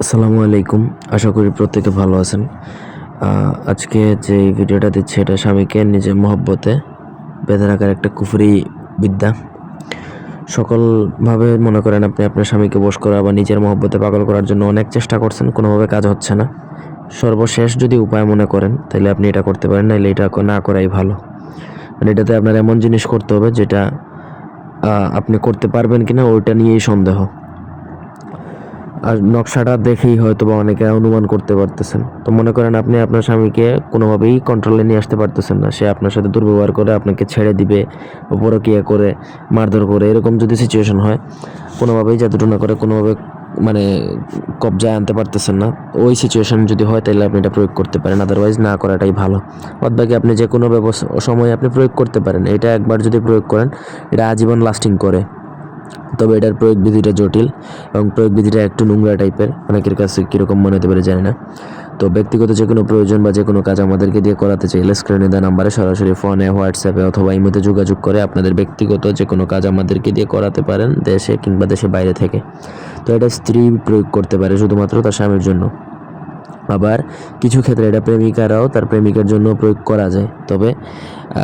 আসসালামু আলাইকুম। আশা করি প্রত্যেকে ভালো আছেন। আজকে যে ভিডিওটা দিচ্ছি এটা স্বামীকে নিজের মহব্বতে বেঁধে রাখার একটা কুফরি বিদ্যা। সকলভাবে মনে করেন আপনি আপনার স্বামীকে বশ করা বা নিজের মহব্বতে পাগল করার জন্য অনেক চেষ্টা করছেন, কোনোভাবে কাজ হচ্ছে না। সর্বশেষ যদি উপায় মনে করেন তাহলে আপনি এটা করতে পারেন, নাহলে এটা না করাই ভালো। মানে এটাতে আপনার এমন জিনিস করতে হবে যেটা আপনি করতে পারবেন কিনা ওইটা নিয়েই সন্দেহ। আর নকশাটা দেখেই হয়তো বা অনেকে অনুমান করতে পারতেছেন। তো মনে করেন আপনি আপনার স্বামীকে কোনোভাবেই কন্ট্রোলে নিয়ে আসতে পারতেছেন না, সে আপনার সাথে দুর্ব্যবহার করে আপনাকে ছেড়ে দিবে, পরকীয়া করে, মারধর করে, এরকম যদি সিচুয়েশন হয়, কোনোভাবেই জাদুটনা করে কোনোভাবে মানে কবজায় আনতে পারতেছেন না, ওই সিচুয়েশন যদি হয় তাহলে আপনি এটা প্রয়োগ করতে পারেন, আদারওয়াইজ না করাটাই ভালো। বাদবাকি আপনি যে কোনো সময় আপনি প্রয়োগ করতে পারেন। এটা একবার যদি প্রয়োগ করেন এটা আজীবন লাস্টিং করে। তবে এটার প্রয়োগ বিধিটা জটিল এবং প্রয়োগ বিধিটা একটু নোংরা টাইপের, অনেকের কাছে কীরকম মনে হতে পারে জানি না। তো ব্যক্তিগত যে কোনো প্রয়োজন বা যে কোনো কাজ আমাদেরকে দিয়ে করাতে চাইলে স্ক্রিনে দেওয়া নাম্বারে সরাসরি ফোনে, হোয়াটসঅ্যাপে অথবা ইমোতে যোগাযোগ করে আপনাদের ব্যক্তিগত যে কোনো কাজ আমাদেরকে দিয়ে করাতে পারেন, দেশে কিংবা দেশের বাইরে থেকে। তো এটা স্ত্রী প্রয়োগ করতে পারে শুধুমাত্র তার স্বামীর জন্য। আবার কিছু ক্ষেত্রে এটা প্রেমিকারাও তার প্রেমিকার জন্য প্রয়োগ করা যায়। তবে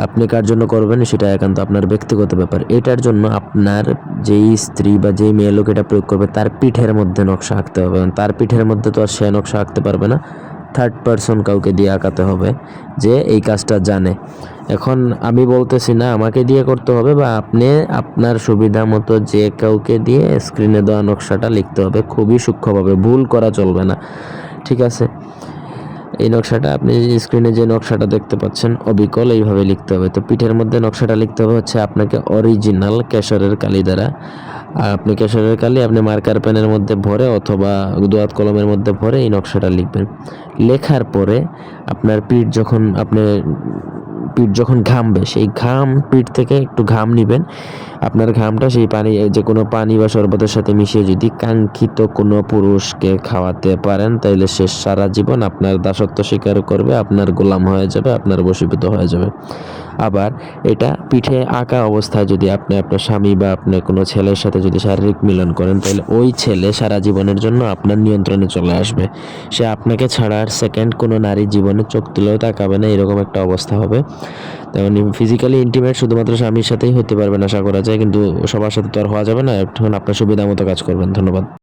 আপনি কার জন্য করবেন সেটা একান্ত আপনার ব্যক্তিগত ব্যাপার। এটার জন্য আপনার যেই স্ত্রী বা যেই মেয়ে লোক এটা প্রয়োগ করবে তার পিঠের মধ্যে নকশা আঁকতে হবে। তার পিঠের মধ্যে তো আর সে নকশা আঁকতে পারবে না, থার্ড পারসন কাউকে দিয়ে আঁকাতে হবে যে এই কাজটা জানে। এখন আমি বলতেছি না আমাকে দিয়ে করতে হবে, বা আপনি আপনার সুবিধা মতো যে কাউকে দিয়ে স্ক্রিনে দেওয়া নকশাটা লিখতে হবে, খুবই সূক্ষ্মভাবে, ভুল করা চলবে না। ঠিক আছে? এই নকশাটা আপনি স্ক্রিনে যে নকশাটা দেখতে পাচ্ছেন অবিকল এইভাবে লিখতে হবে। তো পিঠের মধ্যে নকশাটা লিখতে হবে হচ্ছে আপনাকে অরিজিনাল কেশরের কালি দ্বারা। আপনি কেশরের কালি আপনি মার্কার পেনের মধ্যে ভরে অথবা দোয়াত কলমের মধ্যে ভরে এই নকশাটা লিখবেন। লেখার পরে আপনার পিঠ যখন ঘামবে, সেই পিঠ থেকে একটু ঘাম নিবেন। আপনার ঘামটা সেই পানি, যে কোনো পানি বা শরবতের সাথে মিশিয়ে যদি কাঙ্ক্ষিত কোনো পুরুষকে খাওয়াতে পারেন তাহলে সে সারা জীবন আপনার দাসত্ব স্বীকার করবে, আপনার গোলাম হয়ে যাবে, আপনার বশীভূত হয়ে যাবে। আবার এটা পিঠে আঁকা অবস্থায় যদি আপনি আপনার স্বামী বা আপনি কোনো ছেলের সাথে যদি শারীরিক মিলন করেন তাহলে ওই ছেলে সারা জীবনের জন্য আপনার নিয়ন্ত্রণে চলে আসবে। সে আপনাকে ছাড়া আর সেকেন্ড কোনো নারীর জীবনে চোখ তুলেও তাকাবে না, এরকম একটা অবস্থা হবে। তেমন ফিজিক্যালি ইন্টিমেট শুধুমাত্র স্বামীর সাথেই হতে পারবেন আশা করা যায়, কিন্তু সবার সাথে তো আর হওয়া যাবে না। এখন আপনার সুবিধা মতো কাজ করবেন। ধন্যবাদ।